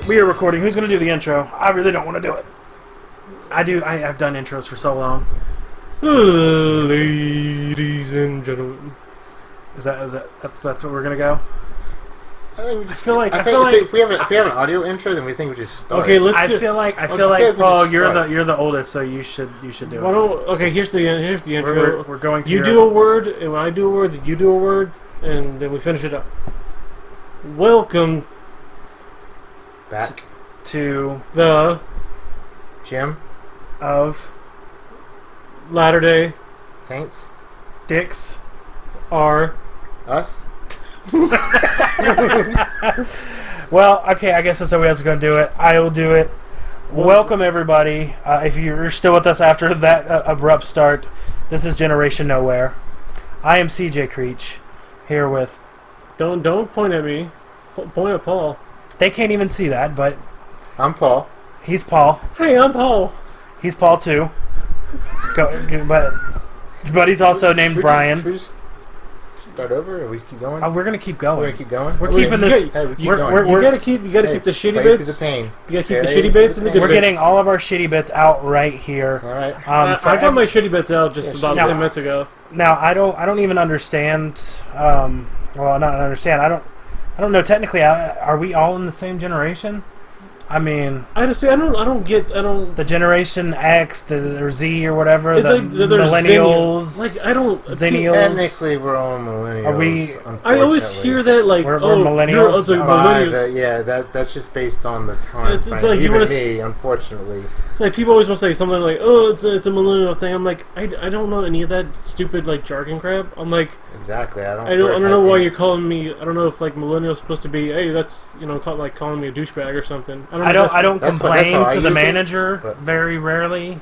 We are recording. Who's going to do the intro? I really don't want to do it. I've done intros for so long. Ladies and gentlemen. That's what we're going to go? I feel like if we have an audio intro, then we think we just start. Okay, I feel like Paul, you're the oldest, so you should do it. Okay, here's the intro. We're going to you do a word, and when I do a word, then you do a word, and then we finish it up. Welcome back to the gym of Latter-day Saints. Dicks are us. Well, okay, I guess that's how we guys are going to do it. I will do it. Welcome, everybody. If you're still with us after that abrupt start, this is Generation Nowhere. I am CJ Creech, here with... Don't point at me. Point at Paul. They can't even see that, but... I'm Paul. He's Paul. Hey, I'm Paul. He's Paul, too. But he's also named Bryan. Should we just start over, or we keep going? Oh, we're gonna keep going. We're gonna keep going. We're keeping this. Hey, we keep You going. You gotta keep the shitty bits. The pain. You gotta keep the shitty bits and the good We're bits. getting all of our shitty bits out right here. All right. I got my shitty bits out just about 10 minutes ago. Now I don't even understand. Well, not understand. I don't know. Technically, are we all in the same generation? I mean, I don't get the Generation X or Z or whatever. The there's millennials. Zennials. Technically, we're all millennials. Are we? I always hear that we're millennials. Millennials. That's just based on the time. It's like even me, unfortunately. It's like people always want to say something like, "Oh, it's a millennial thing." I'm like, I don't know any of that stupid different crap. I'm like, exactly. I don't know why you're calling me. I don't know if millennial's supposed to be, hey, that's calling me a douchebag or something. I don't complain to the manager very rarely,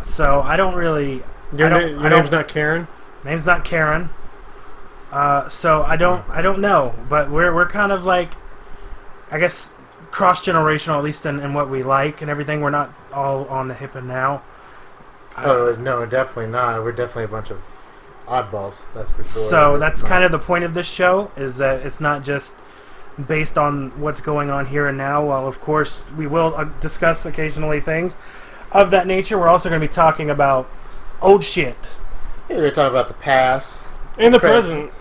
so I don't really. Your name's not Karen. Name's not Karen. So I don't know, but we're kind of like, I guess, cross-generational, at least in what we like and everything. We're not all on the hip and now. Oh no, definitely not. We're definitely a bunch of oddballs. That's for sure. So that's kind of the point of this show, is that it's not just based on what's going on here and now. Well, of course, we will discuss occasionally things of that nature. We're also going to be talking about old shit. Yeah, we're going to talk about the past. And the present.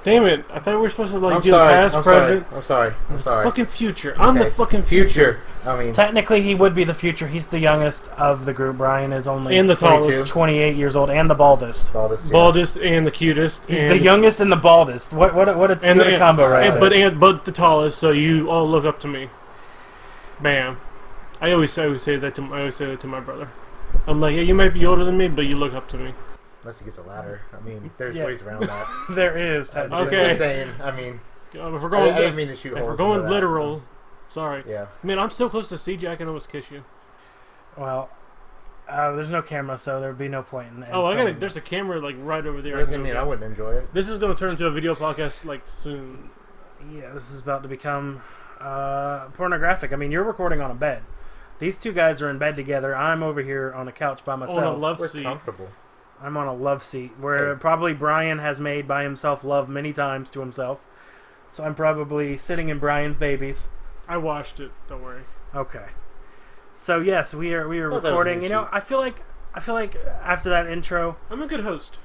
Damn it. I thought we were supposed to do the past, present. I'm sorry. Fucking future. I'm the fucking future. I mean, technically, he would be the future. He's the youngest of the group. Bryan is only and the tallest, 28 years old, and the baldest. Baldest and the cutest. He's the youngest and the baldest. What a combo, right? But the tallest. So you all look up to me. Bam. I always say that to my brother. I'm like, yeah, you might be older than me, but you look up to me. Unless he gets a ladder. I mean, there's ways around that. There is. Okay. Just saying. I mean, if we're going, I didn't mean to shoot holes. If we're going literal, sorry. Yeah. Man, I'm so close to CJ, I can almost kiss you. Well, there's no camera, so there'd be no point in there's a camera right over there. Doesn't mean I wouldn't enjoy it. This is going to turn into a video podcast soon. Yeah, this is about to become pornographic. I mean, you're recording on a bed. These two guys are in bed together. I'm over here on a couch by myself. On a love seat. Comfortable. I'm on a love seat where probably Bryan has made by himself love many times to himself. So I'm probably sitting in Bryan's babies. I watched it. Don't worry. Okay. So yes, we are recording. I feel like after that intro, I'm a good host.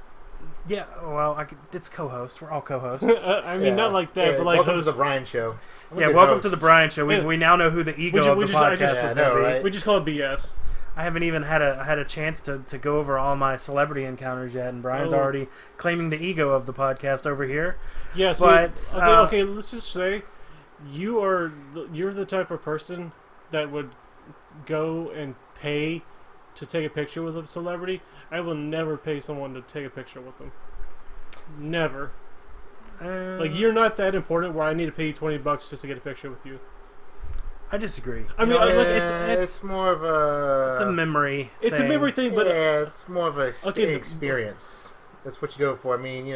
Yeah. Well, it's co-host. We're all co-hosts. I mean, not like that, but welcome to the Bryan Show. Welcome to the Bryan Show. We now know who the ego of the podcast is going to be. Right? We just call it BS. I haven't even had a chance to go over all my celebrity encounters yet, and Bryan's already claiming the ego of the podcast over here. Yeah, so, okay, let's just say you're the type of person that would go and pay to take a picture with a celebrity. I will never pay someone to take a picture with them. Never. You're not that important where I need to pay you $20 just to get a picture with you. I disagree. I mean, it's more of a... It's a memory thing. It's a memory thing, but... Yeah, it's more of an experience. That's what you go for. I mean,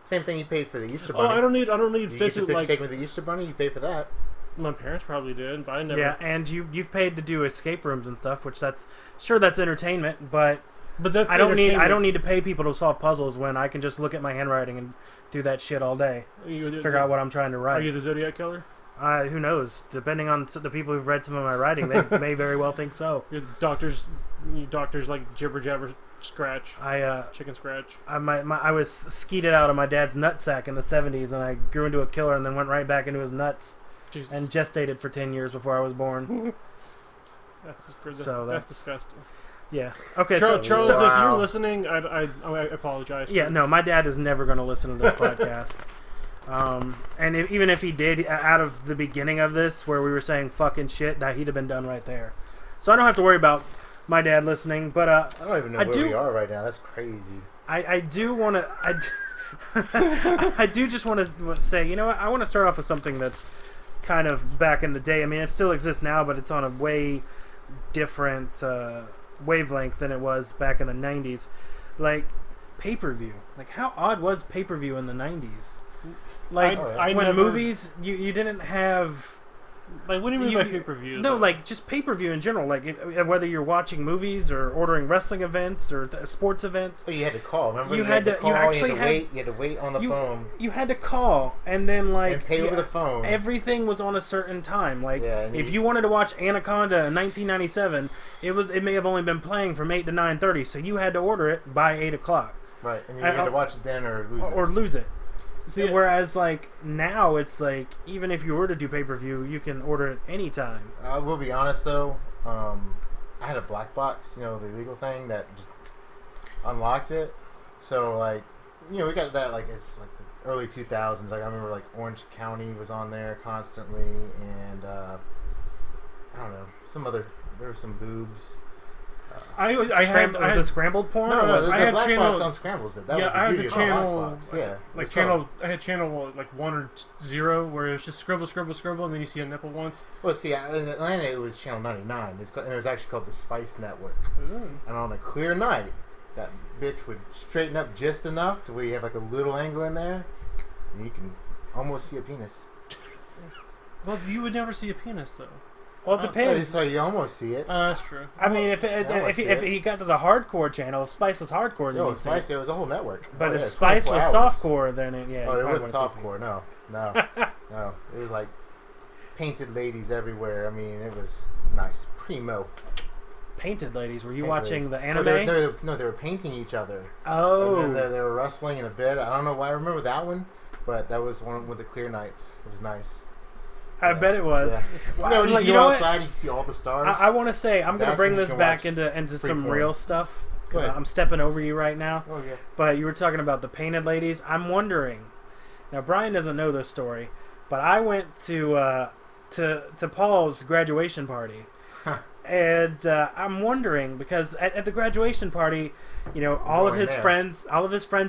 same thing you pay for the Easter Bunny. Oh, I don't need physical... You get taken with the Easter Bunny, you pay for that. My parents probably did, but I never... Yeah, and you've paid to do escape rooms and stuff, which that's entertainment, but that's I don't need to pay people to solve puzzles when I can just look at my handwriting and do that shit all day. Figure out what I'm trying to write. Are you the Zodiac Killer? Who knows? Depending on the people who've read some of my writing, they may very well think so. Your doctors like jibber jabber scratch. Chicken scratch. I was skeeted out of my dad's nutsack in the 70s, and I grew into a killer, and then went right back into his nuts, Jesus. and gestated for 10 years before I was born. That's disgusting. Yeah. Okay. Charles, so if you're listening, I apologize. Yeah. No, my dad is never going to listen to this podcast. And even if he did, out of the beginning of this, where we were saying fucking shit, he'd have been done right there. So I don't have to worry about my dad listening. But I don't even know where we are right now. That's crazy. I do want to. I do just want to say, you know what? I want to start off with something that's kind of back in the day. I mean, it still exists now, but it's on a way different wavelength than it was back in the 90s. Like pay-per-view. Like, how odd was pay-per-view in the 90s? Like, when movies, you didn't have... Like, what do you mean by pay-per-view? No, like, just pay-per-view in general. Like, whether you're watching movies or ordering wrestling events or sports events. Well, you had to call. Remember, you had to call. You had to wait on the phone. You had to call, and then, like... And pay over the phone. Everything was on a certain time. Like, if you wanted to watch Anaconda in 1997, it may have only been playing from 8 to 9:30, so you had to order it by 8 o'clock. Right, and you had to watch it then or lose it. Or lose it. See, whereas, like, now it's like, even if you were to do pay-per-view, you can order it anytime. I will be honest, though. I had a black box, the illegal thing that just unlocked it. So, like, we got that, like, it's like the early 2000s. Like, I remember, like, Orange County was on there constantly, and, I don't know, there were some boobs. I had scrambled porn. No, the I had black channel, box on scrambles it. That was the I had beauty the of the channel, black box. Yeah, like channel. I had channel like 1 or 0, where it was just scribble, and then you see a nipple once. Well, see, in Atlanta it was channel 99. And it was actually called the Spice Network. Ooh. And on a clear night, that bitch would straighten up just enough to where you have like a little angle in there, and you can almost see a penis. Well, you would never see a penis though. Well, it depends. So you almost see it. That's true. I mean, if he got to the hardcore channel, if Spice was hardcore, then Spice, it was a whole network. But if Spice was softcore, then it wasn't softcore. No. No. It was like painted ladies everywhere. I mean, it was nice, primo. Painted ladies? Were you watching the anime? No, they were painting each other. Oh. And then they were wrestling in a bed. I don't know why I remember that one, but that was one with the clear nights. It was nice. I bet it was. Yeah. Well, you go outside, you can see all the stars. I want to say, I'm going to bring this back into some real stuff, because I'm stepping over you right now. Oh, yeah. But you were talking about the painted ladies. I'm wondering, now Bryan doesn't know this story, but I went to Paul's graduation party. And I'm wondering, because at the graduation party, all of his friends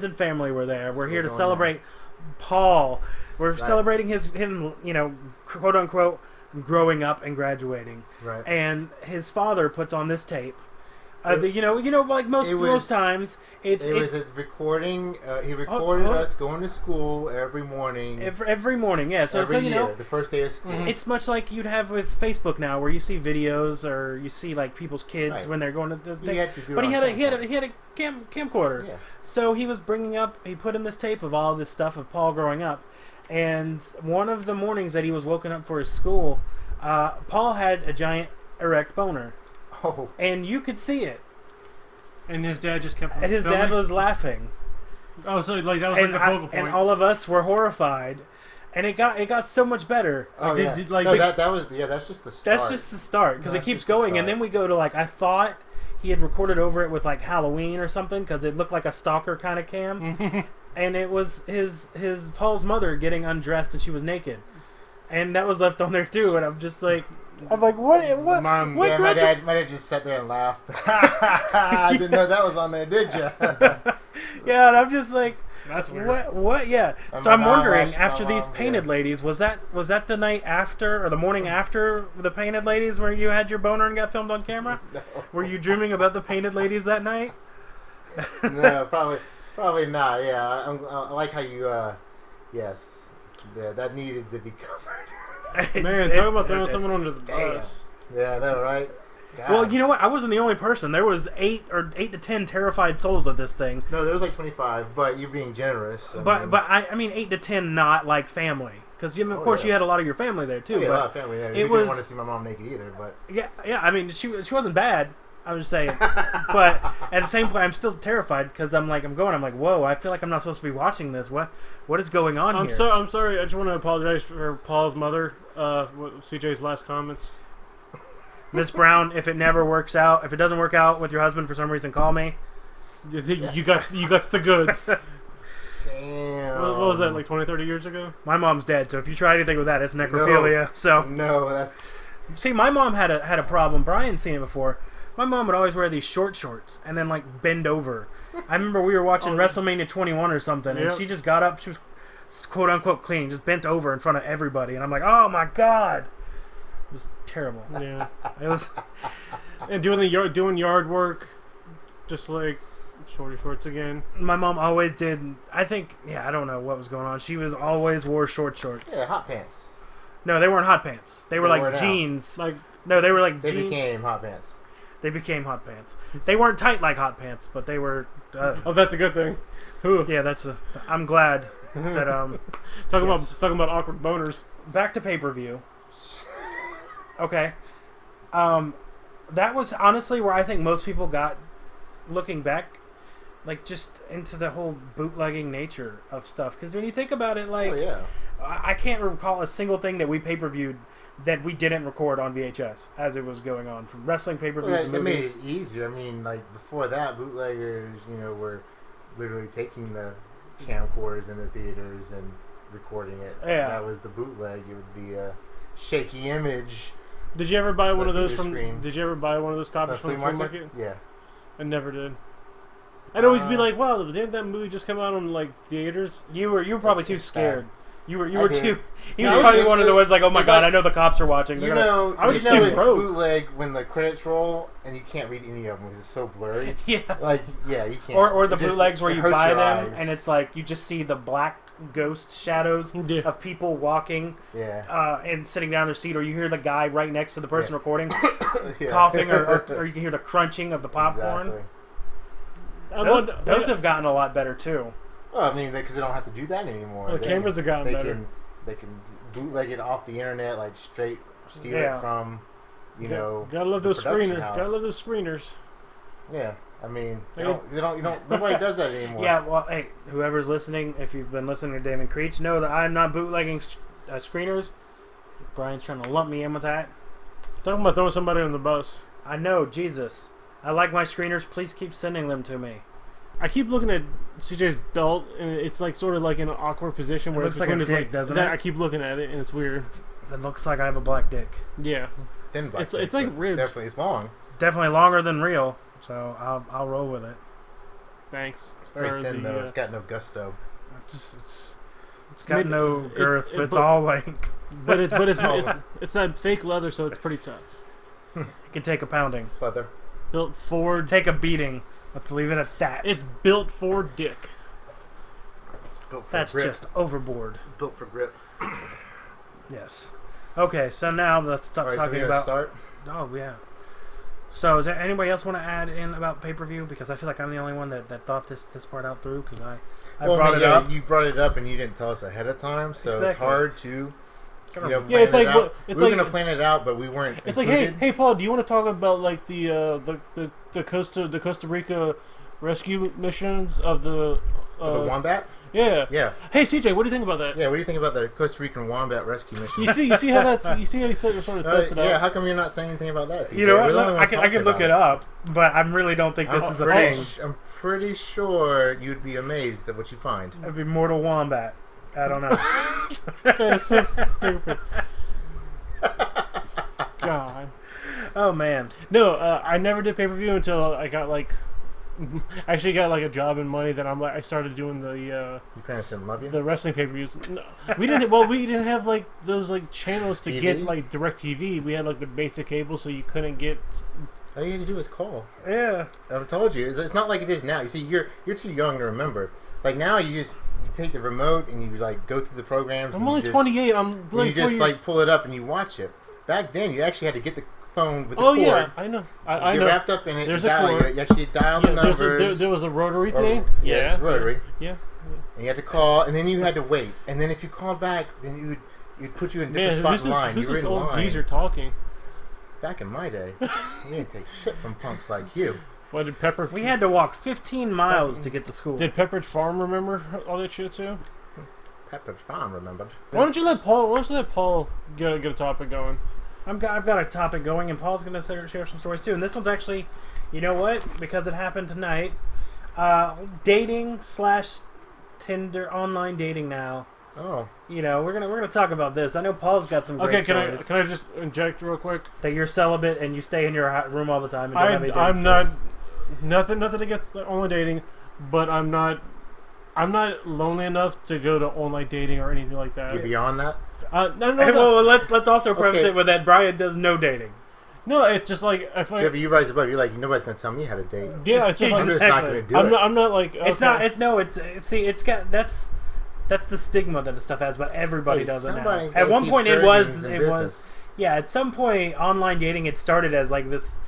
and family were there. We're here to celebrate Paul. We're celebrating him, quote unquote, growing up and graduating. Right. And his father puts on this tape. Like most times, it's a recording. He recorded us going to school every morning. Every morning, yeah. So year, the first day of school. Mm-hmm. It's much like you'd have with Facebook now, where you see videos or you see like people's kids when they're going to the thing. But he had a camcorder. Yeah. So he was he put in this tape of all this stuff of Paul growing up, and one of the mornings that he was woken up for his school, Paul had a giant erect boner. Oh. And you could see it. And his dad just kept. And his dad was laughing. Oh, so like that was like the focal point. And all of us were horrified. And it got so much better. Oh, that's just the start. That's just the start, because it keeps going, and then we go to I thought he had recorded over it with Halloween or something, because it looked like a stalker kind of cam, and it was his Paul's mother getting undressed, and she was naked, and that was left on there too, and I'm just like. I'm like, what? Mom, my dad just sat there and laughed. I didn't know that was on there, did you? Yeah, and I'm just like, that's weird. What? Yeah. So I'm wondering, after these painted ladies, was that the night after or the morning after the painted ladies where you had your boner and got filmed on camera? No. Were you dreaming about the painted ladies that night? No, probably not. Yeah, I like how you. Yes, that needed to be covered. Man, talking about throwing someone under the bus. Yeah, I know, right? God. Well, you know what? I wasn't the only person. There was 8 to 10 terrified souls at this thing. No, there was like 25, but you're being generous. I mean 8 to 10, not like family, because of course you had a lot of your family there too. Yeah, but a lot of family there. Didn't want to see my mom naked either, but yeah. I mean, she wasn't bad. I was just saying, but at the same point, I'm still terrified because I'm like, whoa! I feel like I'm not supposed to be watching this. What is going on here? I'm sorry. I just want to apologize for Paul's mother. CJ's last comments. Miss Brown, if it doesn't work out with your husband for some reason, call me. You got the goods. Damn. What was that, like 20, 30 years ago? My mom's dead, so if you try anything with that, it's necrophilia. No, that's... See, my mom had a problem. Brian's seen it before. My mom would always wear these short shorts and then, like, bend over. I remember we were watching WrestleMania 21 or something, and she just got up. She was, quote-unquote, clean, just bent over in front of everybody. And I'm like, oh, my God. It was terrible. Yeah. It was... And doing yard work, just, like, shorty shorts again. My mom always did. I think, I don't know what was going on. She always wore short shorts. Yeah, hot pants. No, they weren't hot pants. They were like jeans. No, they were like jeans. They became hot pants. They became hot pants. They weren't tight like hot pants, but they were. Oh, that's a good thing. Yeah, I'm glad that. Talking about awkward boners. Back to pay-per-view. Okay. That was honestly where I think most people got, looking back, like just into the whole bootlegging nature of stuff. Because when you think about it, like, I can't recall a single thing that we pay-per-viewed that we didn't record on VHS as it was going on, from wrestling pay-per-views to movies. That made it easier. I mean, like, before that, bootleggers, were literally taking the camcorders in the theaters and recording it. Yeah. That was the bootleg. It would be a shaky image. Did you ever buy one of those screen. Did you ever buy one of those copies from the flea market? Yeah. I never did. I'd always be like, "Wow, didn't that movie just come out on like theaters?" You were probably too scared. You were too. He was probably one of the ones like, "Oh my God, I know the cops are watching." I was too broke. Bootleg when the credits roll and you can't read any of them because it's so blurry. Yeah. You can't. Or the bootlegs where you buy them and it's like you just see the black ghost shadows of people walking. Yeah. And sitting down in their seat, or you hear the guy right next to the person recording coughing, or you can hear the crunching of the popcorn. Exactly. Those have gotten a lot better too. Well, I mean, because they don't have to do that anymore. The cameras have gotten better. They can bootleg it off the internet, like straight steal it from, Gotta love those screeners. Gotta love those screeners. Yeah, I mean, nobody does that anymore. Yeah, well, hey, whoever's listening, if you've been listening to Damon Creech, know that I'm not bootlegging screeners. Brian's trying to lump me in with that. Talking about throwing somebody on the bus. I know, Jesus. I like my screeners. Please keep sending them to me. I keep looking at CJ's belt, and it's like sort of like in an awkward position where it looks like a dick, doesn't it? I keep looking at it, and it's weird. It looks like I have a black dick. Yeah, thin black. It's like ribbed. Definitely, it's long. It's definitely longer than real, so I'll roll with it. Thanks. It's very thin though. It's got no gusto. It's got no girth. It's all like. But it's that fake leather, so it's pretty tough. It can take a pounding. Leather. Built for take a beating. Let's leave it at that. It's built for dick. That's grip. Just overboard. Built for grip. Yes. Okay, so now let's stop talking about. Start? Oh yeah. So, is there anybody else want to add in about pay-per-view? Because I feel like I'm the only one that thought this part out through. Because I brought it up. You brought it up and you didn't tell us ahead of time, so it's hard to. It's like we were gonna plan it out, but we weren't. It's included. Like, hey, Paul, do you want to talk about like the Costa Rica rescue missions of the wombat? Yeah. Yeah. Hey, CJ, what do you think about that? Yeah, what do you think about the Costa Rican wombat rescue mission? You see how he sort of sets it up. Yeah, how come you're not saying anything about that? CJ? You know what? I can look it up, but I really don't think this is a thing. I'm pretty sure you'd be amazed at what you find. It'd be Mortal Wombat. I don't know. That's so stupid. God. Oh man. No, I never did pay-per-view until I got like. I actually got like a job and money that I started doing the. Your parents didn't love you. The wrestling pay-per-views. No, we didn't have like those like channels to get like direct TV. We had like the basic cable, so you couldn't get. All you had to do was call. Yeah. I told you. It's not like it is now. You see, you're too young to remember. Like now, you take the remote and you like go through the programs. I'm only 28. I'm you just like pull it up and you watch it. Back then, you actually had to get the phone with the Oh cord. yeah, I know. I Get know. wrapped up in it. There's and a dial. cord. You actually dial the numbers. There was a rotary Or- thing. yeah, it's rotary. Yeah. And you had to call, and then you had to wait. And then if you called back, then you'd put you in a different spot in line. Who's You were this in old line. geezer talking? Back in my day, we didn't take shit from punks like you. What did Pepper? We had to walk 15 miles to get to school. Did Pepperidge Farm remember all that shit too? Pepperidge Farm remembered. Why don't you let Paul get a topic going? I've got a topic going, and Paul's going to share some stories too. And this one's actually, you know what? Because it happened tonight. Dating / Tinder, online dating now. Oh, You know, we're gonna talk about this. I know Paul's got some great stories. Can I just inject real quick? That you're celibate and you stay in your room all the time and don't have any dating I'm not stories. nothing against online dating, but I'm not lonely enough to go to online dating or anything like that. you're beyond that. No, Hey, well, let's also preface it with that Bryan does no dating. no, it's just like if I Yeah, but you rise above. You're like, nobody's gonna tell me how to date. yeah, it's just I'm like just not gonna do it. I'm not like It's okay. not. It's got that's the stigma that the stuff has, but everybody Hey, does it now. somebody's At gotta one keep point, it Jergens in was business. yeah. At some point, online dating it started as like this,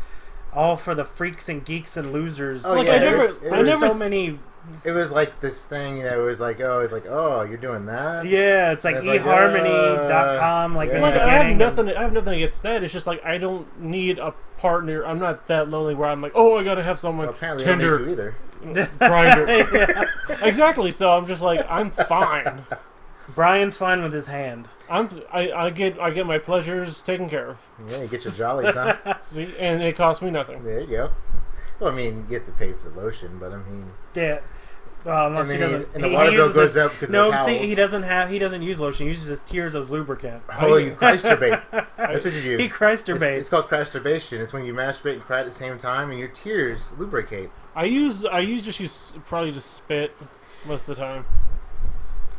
all for the freaks and geeks and losers. Oh, like yeah, I it never was- it I was never so many. It was like this thing that was like, oh, you're doing that. Yeah, it's like It's like, eHarmony.com. Like in yeah. the like I have beginning. nothing against that. It's just like I don't need a partner. I'm not that lonely where I'm like, oh, I gotta have someone Well, apparently, I don't Tinder, need you either. Grindr. Yeah. Exactly. So I'm just like I'm fine. Brian's fine with his hand. I get my pleasures taken care of. Yeah, you get your jollies, huh? See, and it costs me nothing. There you go. Well, I mean, you have to pay for the lotion, but I mean, Yeah. Well, unless And he then doesn't. and the water bill uses goes his- up because no, of the see, towels. he doesn't use lotion. He uses his tears as lubricant. Oh, you masturbate. That's what you do. He Christerbates. It's called masturbation. It's when you masturbate and cry at the same time, and your tears lubricate. I probably just spit most of the time.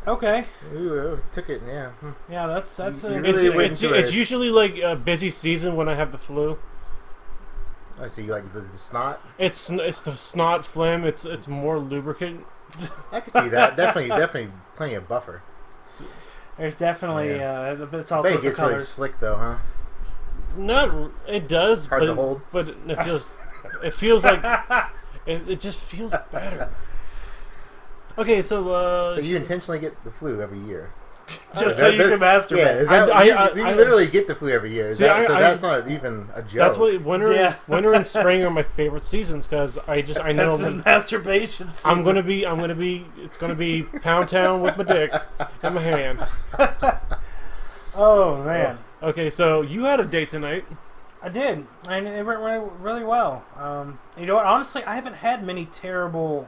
Okay. Ooh, took it, yeah. Yeah, that's You a really went It's into it's it. usually like a busy season when I have the flu. I see, you like the snot. It's the snot phlegm. It's more lubricant. I can see that. Definitely plenty of buffer. There's definitely it's all I bet it sorts of gets really colors. slick though, huh? It does, Hard but to hold. but it feels like it just feels better. Okay, so So you intentionally get the flu every year. Just so you can masturbate. Yeah, is that, you I- literally get the flu every year. See, That's not even a joke. that's what winter Yeah. winter and spring are my favorite seasons because I know That's his masturbation season. I'm gonna be it's gonna be Pound Town with my dick in my hand. Oh man, Okay, so you had a date tonight. I did, and it went really well. You know what? Honestly, I haven't had many terrible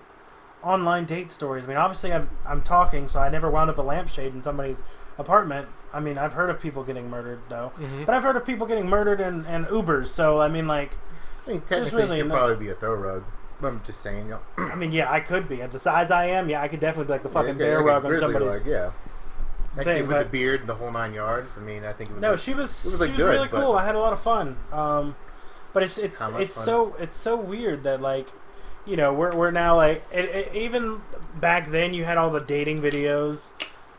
online date stories. I mean, obviously, I'm talking, so I never wound up a lampshade in somebody's apartment. I mean, I've heard of people getting murdered though, but I've heard of people getting murdered in Ubers. So I mean, like, I mean, technically, really it could no- probably be a throw rug. I'm just saying, you know. I mean, yeah, I could be at the size I am. Yeah, I could definitely be like the fucking Yeah, bear like a rug on grizzly somebody's. rug, yeah. Actually, thing, with but- the beard and the whole 9 yards. I mean, I think it would. No, look- she was it would she look was good, really but- cool. I had a lot of fun. But it's How much it's fun? so weird that like, you know, we're now like even back then you had all the dating videos.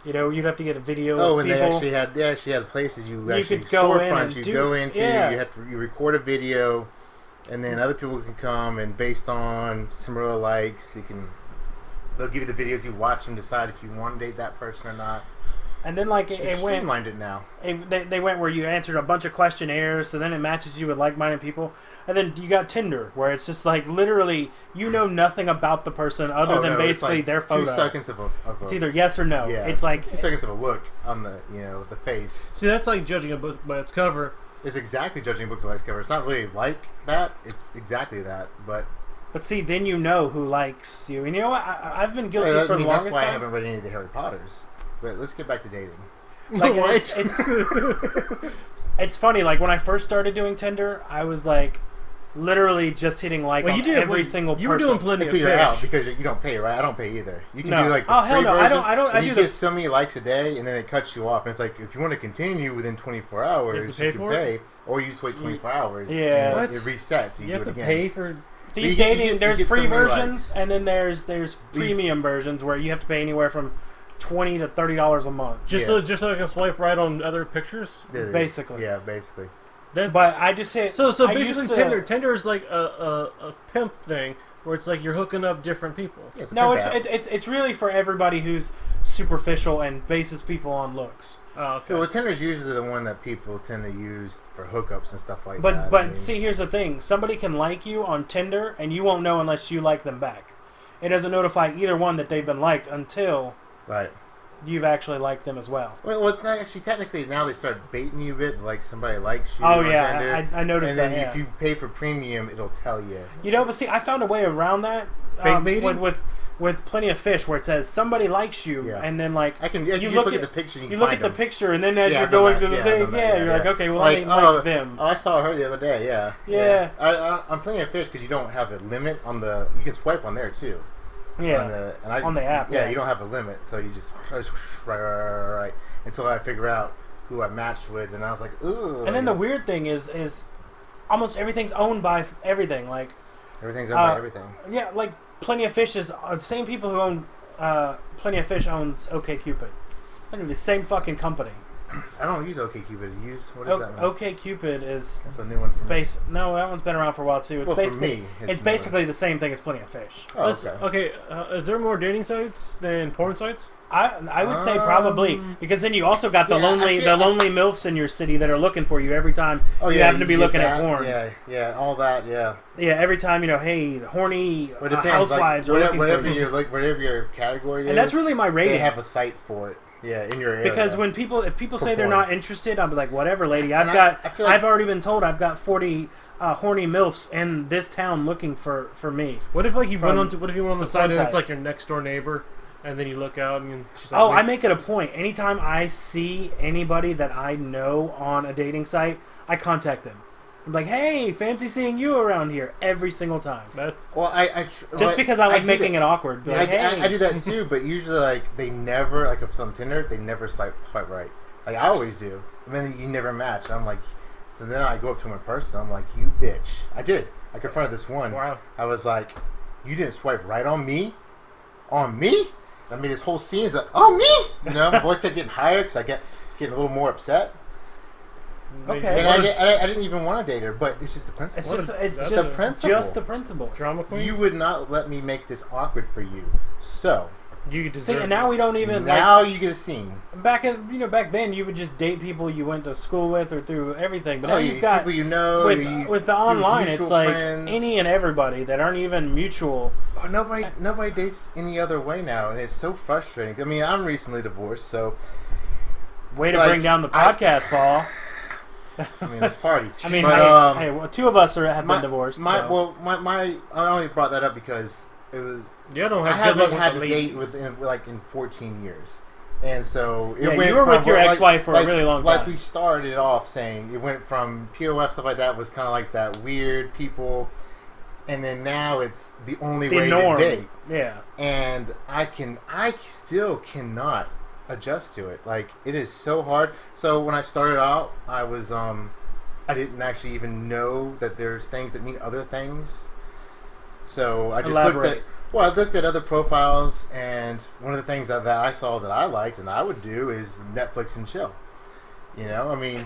You know, you'd have to get a video. Oh, of and people. they actually had places you actually could go in storefronts and you do- go into. yeah. You record a video, and then other people can come and based on similar likes, they'll give you the videos you watch and decide if you want to date that person or not. And then like They've it went. streamlined it now. They went where you answered a bunch of questionnaires, so then it matches you with like-minded people, and then you got Tinder, where it's just like literally you know nothing about the person other than No, it's basically like their photo. 2 seconds of a It's either yes or no. yeah, It's like 2 seconds of a look on the the face. See, that's like judging a book by its cover. It's exactly judging books by its cover. It's not really like that. It's exactly that, but But see, then you know who likes you, and you know what? I've been guilty for the that's longest why I time. haven't read any of the Harry Potters. But let's get back to dating. Like, What? it's funny. Like when I first started doing Tinder, I was like literally just hitting like Well, on you did every single person. You were doing plenty Until of you're fish. out because you don't pay, right? I don't pay either. You can No. do like the Oh, free hell no. I version. don't- I don't- and I you do get the- so many likes a day, and then it cuts you off. And it's like if you want to continue within 24 hours, You have to pay can for it? pay, or you just wait 24 hours. Yeah. and What? it resets. You do have it to again. pay for. These You get- you dating, get- there's you get free so many versions, likes. and then there's premium versions where you have to pay anywhere from $20 to $30 a month. Just Yeah. so I can swipe right on other pictures. Yeah, Basically. Yeah, basically. But I just hit. So I basically, used to- Tinder is like a pimp thing where it's like you're hooking up different people. Yeah, it's a No, pimp app. it's really for everybody who's superficial and bases people on looks. Oh, okay. Yeah, well, Tinder's usually the one that people tend to use for hookups and stuff like But that. but I mean, see, here's the thing: somebody can like you on Tinder, and you won't know unless you like them back. It doesn't notify either one that they've been liked until right. you've actually liked them as well. Well, actually, technically, now they start baiting you a bit. Like somebody likes you. Oh on yeah, Tinder, I noticed and then that. Yeah. if you pay for premium, it'll tell you. You know, but see, I found a way around that Fake baiting? with Plenty of Fish, where it says somebody likes you, Yeah. and then like I can you just look at the picture. And you can look find at the them. picture, and then as Yeah, you're I've done going that. through the Yeah, I've thing, done that. you're Yeah, like, yeah. okay, well I ain't like them. Oh, I saw her the other day. Yeah. Yeah. I'm Plenty of Fish because you don't have a limit on the. You can swipe on there too. Yeah. On the app, Yeah, yeah. you don't have a limit, so you just right until I figure out who I matched with, and I was like, ooh. And then the weird thing is almost everything's owned by everything. Like everything's owned by everything. yeah, like Plenty of Fish is the same people who own Plenty of Fish owns OkCupid. Like the same fucking company. I don't use OkCupid. What is that one? OkCupid is That's a new one for me. No, that one's been around for a while too. It's Well, for basically me, it's basically the same thing as Plenty of Fish. Oh, okay. Is there more dating sites than porn sites? I would say probably because then you also got the yeah, lonely MILFs in your city that are looking for you every time you happen to be get looking that. at porn. Yeah, all that. Yeah. Yeah, every time hey, horny Well, it depends. housewives are looking whatever for you. whatever your category is. And that's really my rating. They have a site for it. Yeah, in your area. Because when if people say they're porn. not interested, I'll be like, whatever, lady. I feel like- I've already been told I've got 40 horny MILFs in this town looking for me. What if you From went on the site and site. it's like your next door neighbor, and then you look out and she's like, Oh, I make it a point. Anytime I see anybody that I know on a dating site, I contact them. I'm like, hey, fancy seeing you around here every single time. Well, Just because I like making it awkward. Be I, like, hey. I do that too, but usually like they never if it's on Tinder, they never swipe right. Like I always do. And then you never match. I'm like, so then I go up to him in person. I'm like, you bitch. I did. I confronted this one. Wow. I was like, you didn't swipe right on me? On me? I mean, this whole scene is like, oh me. You know, my voice kept getting higher because I get getting a little more upset. Okay. And I didn't even want to date her, but it's just the principle. It's That's just the principle. just the principle. Drama queen. You would not let me make this awkward for you, so You See, deserve. and now we don't even now you get a scene. back then you would just date people you went to school with or through everything. But now you you've got people you know with the online, it's mutual like friends. any and everybody that aren't even mutual. Oh, nobody dates any other way now, and it's so frustrating. I mean, I'm recently divorced, so Way to Like, bring down the podcast, Paul. I mean, let's party. I mean, But, hey, well, two of us have been divorced. So. I only brought that up because it was. You don't I have good luck haven't had with a the date ladies. in 14 years, and so it Yeah, went you were from, with your ex-wife for a really long Like time. we started off saying, it went from POF stuff like that was kind of like that weird people, and then now it's the only way norm. to date. Yeah. And I still cannot adjust to it. Like, it is so hard. So when I started out, I was I didn't actually even know that there's things that mean other things. So I just looked at other profiles, and one of the things that I saw that I liked and I would do is Netflix and chill. You know, I mean,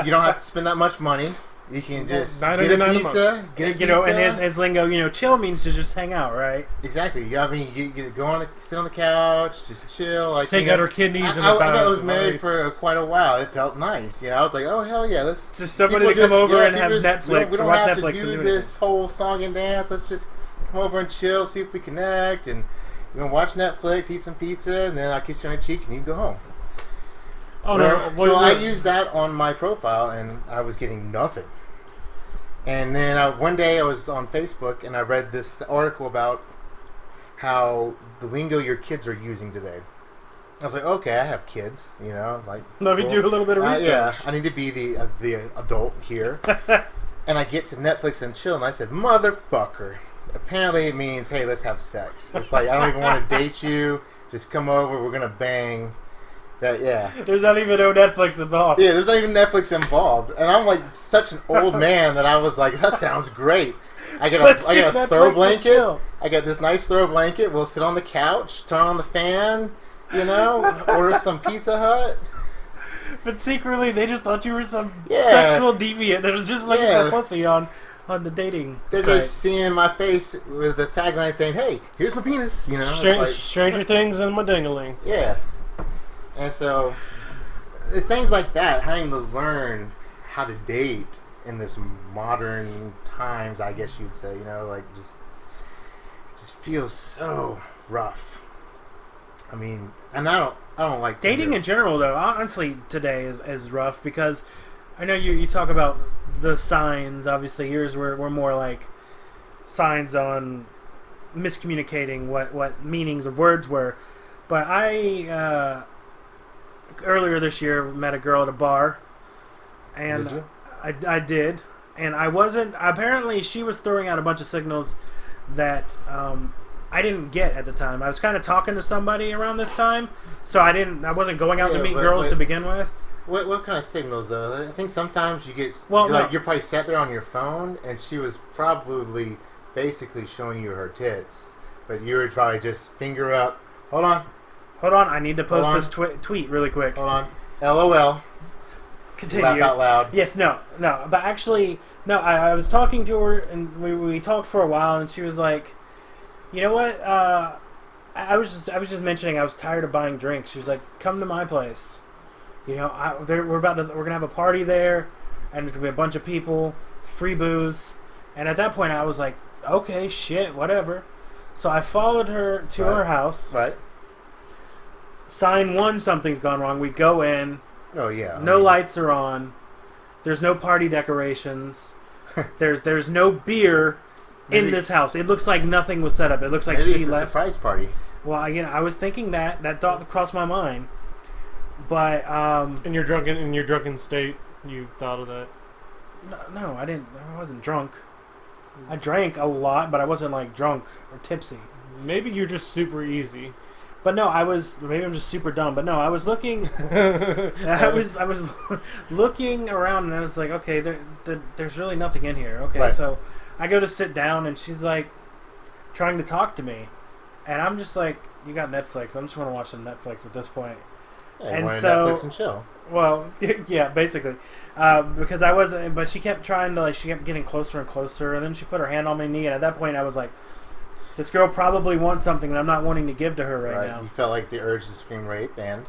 you don't have to spend that much money. You can just get a $9.99 pizza, get a pizza. You know, and his lingo, chill means to just hang out, right? Exactly. I mean, you go on, sit on the couch, just chill. Like Take out her kidneys. I was married for quite a while. It felt nice. You know, I was like, oh hell yeah, let's just somebody to come over and have Netflix. We don't watch have Netflix to do and this whole song and dance. Let's just come over and chill, see if we connect, and we're gonna watch Netflix, eat some pizza, and then I'll kiss you on the cheek, and you can go home. Oh Well, no! So I used that on my profile, and I was getting nothing. And then one day I was on Facebook, and I read this article about how the lingo your kids are using today. I was like, okay, I have kids, you know. I was like, let me do a little bit of research. Yeah, I need to be the adult here. And I get to Netflix and chill, and I said, motherfucker. Apparently it means, hey, let's have sex. It's like, I don't even want to date you. Just come over, we're gonna bang. There's not even no Netflix involved. Yeah, there's not even Netflix involved. And I'm like such an old man that I was like, that sounds great. I got a throw blanket. I got this nice throw blanket. We'll sit on the couch, turn on the fan, order some Pizza Hut. But secretly, they just thought you were some Yeah. sexual deviant that was just looking Yeah. for pussy on the dating They're site. just seeing my face with the tagline saying, "Hey, here's my penis." You know, it's like, Stranger Things and my dingling. yeah. And so, it's things like that, having to learn how to date in this modern times, I guess you'd say. You know, like just feels so rough. I mean, and I don't like Dating Tinder. in general, though, honestly, today is rough because I know you talk about the signs. Obviously, yours were more like signs on miscommunicating what meanings of words were. But I earlier this year met a girl at a bar, and Did you? I did, and I wasn't. Apparently, she was throwing out a bunch of signals that I didn't get at the time. I was kind of talking to somebody around this time, so I wasn't going out to Yeah, meet but- girls but- to begin with. What kind of signals though? I think sometimes you get Well, no. you're probably sat there on your phone, and she was probably basically showing you her tits, but you were probably just finger up. Hold on, I need to post Hold this tweet really quick. hold on. LOL. Continue. Laugh out loud. Yes, no, but actually, no. I was talking to her, and we talked for a while, and she was like, "You know what? I was just mentioning I was tired of buying drinks." She was like, "Come to my place. You know, we're gonna have a party there, and there's gonna be a bunch of people, free booze." And at that point, I was like, "Okay, shit, whatever." So I followed her to Right. her house. Right. Sign one, something's gone wrong. We go in. Oh yeah. No lights are on. There's no party decorations. There's no beer in Maybe- this house. It looks like nothing was set up. It looks like Maybe she it's a left. surprise party. Well, I was thinking that thought crossed my mind, but In your drunken state, you thought of that. no, I didn't. I wasn't drunk. I drank a lot, but I wasn't like drunk or tipsy. Maybe you're just super easy. But no, I was. Maybe I'm just super dumb. But no, I was looking. I was looking around, and I was like, okay, there's really nothing in here. Okay, Right. so I go to sit down, and she's like trying to talk to me, and I'm just like, you got Netflix. I just want to watch some Netflix at this point. Yeah, And you wanted so- Netflix and chill. Well, yeah, basically, because I wasn't. But she kept trying to she kept getting closer and closer, and then she put her hand on my knee, and at that point, I was like, this girl probably wants something that I'm not wanting to give to her right now. You felt like the urge to scream rape, and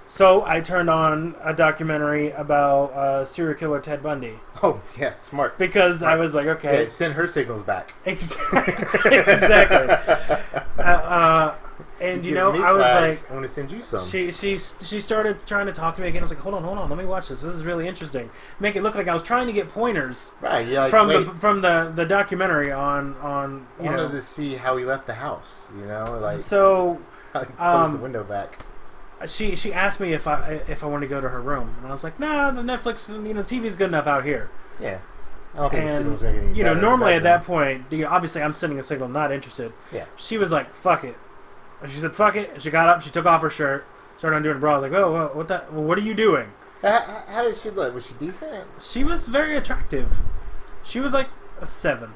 So I turned on a documentary about serial killer Ted Bundy oh yeah, smart. because I was like, okay, Yeah, send her signals back. exactly, and you Give know, me I was flags, like, I want to send you some. she started trying to talk to me again. I was like, hold on, let me watch this. This is really interesting. Make it look like I was trying to get pointers Right, you're like, from wait, the documentary on I you wanted know. to see how he left the house. You know, like So close the window back. she asked me if I wanted to go to her room, and I was like, nah, the Netflix, TV's good enough out here. Yeah, I don't think the And signal's gonna get any better in the normally at that bedroom. point, obviously I'm sending a signal, not interested. Yeah. She was like, "Fuck it," and she said, "Fuck it," and she got up, she took off her shirt, started undoing her bra. I was like, "Oh, what are you doing?" How did she look? Was she decent? She was very attractive. She was like a 7.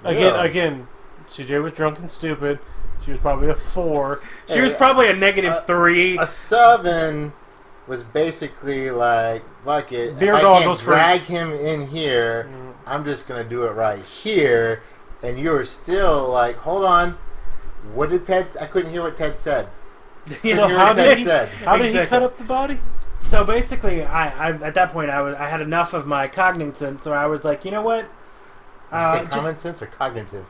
Again, CJ was drunk and stupid. She was probably a 4. She was probably a -3. A 7 was basically like, fuck it. Beer if I dog can't goes free. drag him in here, I'm just gonna do it right here. And you were still like, hold on. What did Ted? I couldn't hear what Ted said. Yeah. So hear how what did Ted he? said. How did he Exactly. cut up the body? So basically, I at that point I had enough of my cognizance, so I was like, you know what? Did you say Just common sense or cognitive?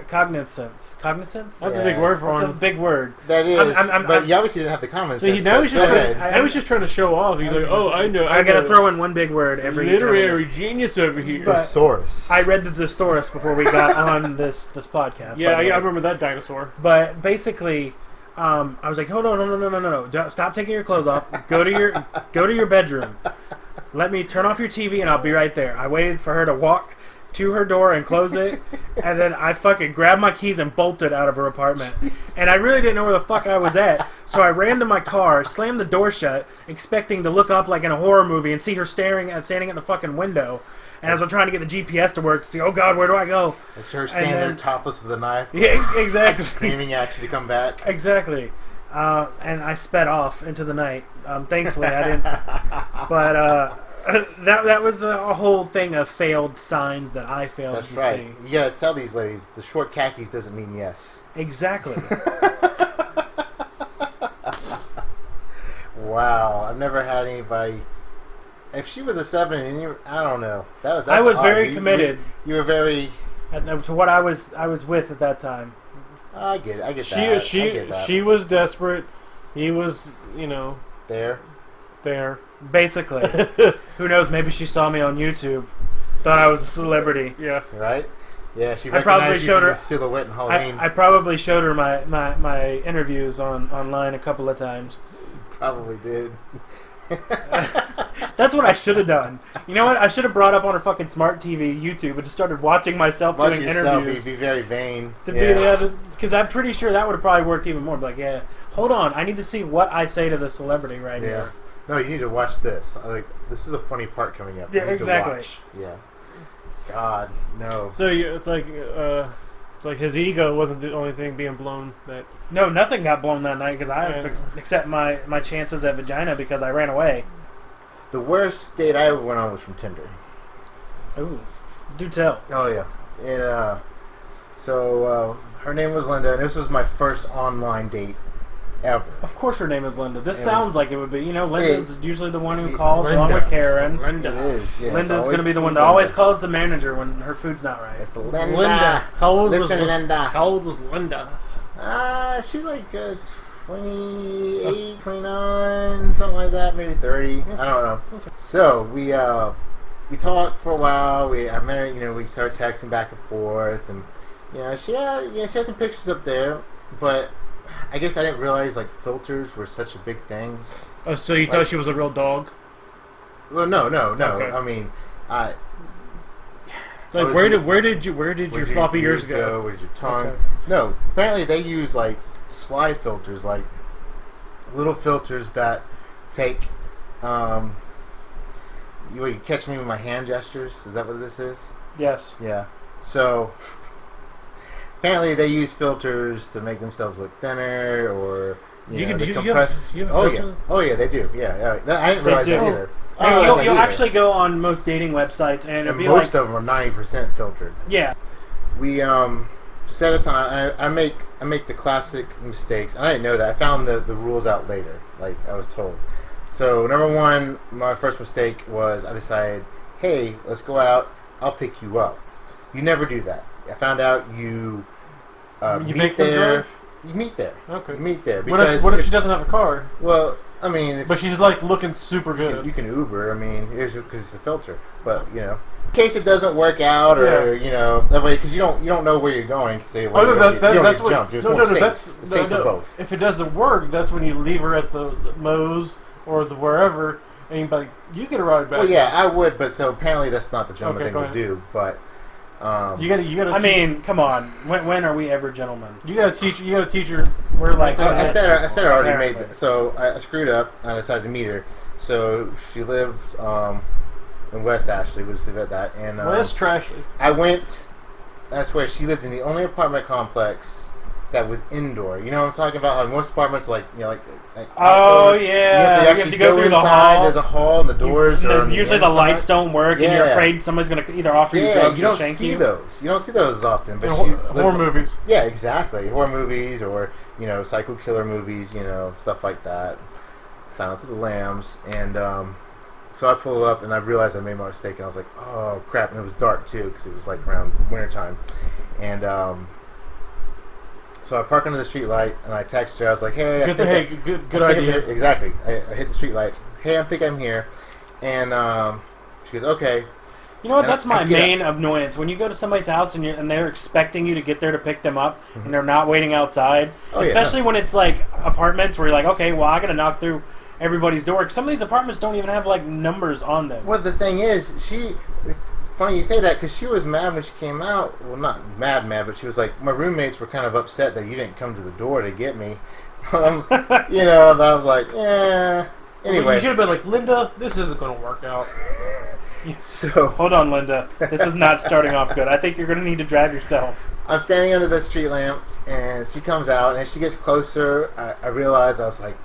cognizance. That's a big Yeah. word for That's a him. big word. That is, I'm- but you obviously didn't have the common So sense. now but he's go just ahead. I was just trying to show off. He's like, oh, I know. I gotta know. throw in one big word every Literary time. genius over here. But- Thesaurus. I read the thesaurus before we got on this podcast. Yeah, by the I way. remember that dinosaur. But basically, I was like, hold on, no. Don't, stop taking your clothes off. Go to your bedroom. Let me turn off your TV and I'll be right there. I waited for her to walk to her door and close it, and then I fucking grabbed my keys and bolted out of her apartment. And I really didn't know where the fuck I was at, so I ran to my car, slammed the door shut, expecting to look up like in a horror movie and see her standing at the fucking window. And as I'm trying to get the GPS to work, to see, oh god, where do I go? Like her standing then- there topless with a knife, Yeah, exactly. screaming at you to come back. Exactly. And I sped off into the night. Thankfully, I didn't. But that was a whole thing of failed signs that I failed That's to right. see. You gotta tell these ladies the short khakis doesn't mean yes. Exactly. Wow, I've never had anybody. If she was a 7 and you, I don't know. That's I was odd. very committed. You were very. To what I was with at that time. I get it. I get that. I get that. She was desperate. He was, there. Basically. Who knows? Maybe she saw me on YouTube, thought I was a celebrity. Yeah. Right. Yeah, she I probably recognized you showed from her the silhouette in Halloween. I probably showed her my interviews online a couple of times. Probably did. That's what I should have done. You know what? I should have brought up on her fucking smart TV YouTube and just started watching myself Watch doing yourself. interviews. You'd be very vain. Because I'm pretty sure that would have probably worked even more. Like, yeah, hold on, I need to see what I say to the celebrity right here. No, you need to watch this. This is a funny part coming up. Yeah, You need to exactly. watch. Yeah. God, no. So it's like his ego wasn't the only thing being blown. That No, nothing got blown that night because I Yeah. accept my chances at vagina because I ran away. The worst date I ever went on was from Tinder. Ooh, do tell. Oh yeah, and so her name was Linda, and this was my first online date ever. Of course, her name is Linda. This It sounds was- like it would be. Linda's usually the one who calls Linda. along with Karen. It is. Yeah, Linda's going to be the one that always calls the manager when her food's not right. It's the Linda. Linda. How old Listen, was Linda. How old was Linda? She's like 28, 29, something like that, maybe 30. I don't know. So we talked for a while. I met her. We started texting back and forth, and she had some pictures up there, but I guess I didn't realize filters were such a big thing. Oh, so you thought she was a real dog? Well, no. Okay. I mean, It's like where did your floppy ears go? Where did your tongue? Okay. No, apparently they use slide filters, little filters that take. You catch me with my hand gestures? Is that what this is? Yes. Yeah. So apparently they use filters to make themselves look thinner, or You know, can- they you have- compress. you have Oh filter? yeah. Oh yeah, they do. Yeah. I didn't They realize that do. either. I Oh, didn't realize that You'll either. actually go on most dating websites and it'll And be most like, of them are 90% filtered. yeah. We set a time. I make the classic mistakes. I didn't know that. I found the rules out later, like I was told. So number one, my first mistake was I decided, hey, let's go out. I'll pick you up. You never do that. I found out you You meet make them there. drive? You meet there. Okay. You meet there. What Because if she doesn't have a car? Well, I mean, if But she's looking super you good. can Uber. I mean, because it's a filter. But in case it doesn't work out, or that way, because you don't know where you're going. Say, well, Oh, no, you don't that's get what. jumped. It's No, more no, safe. that's It's safe for both. If it doesn't work, that's when you leave her at the Moe's or the wherever, and you're like, you get a ride back. Well, yeah, I would, but so apparently that's not the gentleman Okay, go thing to ahead. do. But You gotta. I mean, come on. When are we ever gentlemen? you gotta teach. You gotta teach her. We're like, I said I already apparently. made that. So I screwed up and I decided to meet her. So she lived in West Ashley. We'll just leave it at that. And Well, that's trashy. I went. I swear, she lived in the only apartment complex that was indoor. You know what I'm talking about? Like most apartments, like Oh, outdoors. yeah. You have to go through the inside. hall. There's a hall, and the doors are on usually the the lights inside. don't work, and you're Yeah. afraid somebody's going to either offer you Yeah, drugs you or don't shank see you. those. You don't see those often. But In she horror lived- movies. Yeah, exactly. Horror movies, or psycho killer movies, stuff like that. Silence of the Lambs, and so I pulled up and I realized I made my mistake, and I was like, oh crap! And it was dark too because it was like around wintertime, and so I park under the street light and I text her. I was like, hey, Good I think good I think I'm idea. here. Exactly. I hit the street light. Hey, I think I'm here, and she goes, okay. You know what? And That's I my get main annoyance. When you go to somebody's house and they're expecting you to get there to pick them up, and they're not waiting outside. Oh, yeah, Especially when it's like apartments where you're like, okay, well, I got to knock through everybody's door. 'Cause some of these apartments don't even have like numbers on them. Well, the thing is, it's funny you say that because she was mad when she came out. Well, not mad, but she was like, my roommates were kind of upset that you didn't come to the door to get me. And I was like, yeah. Anyway, You should have been like, Linda, this isn't going to work out. so Hold on, Linda. This is not starting off good. I think you're going to need to drive yourself. I'm standing under the street lamp, and she comes out, and as she gets closer, I realized I was like,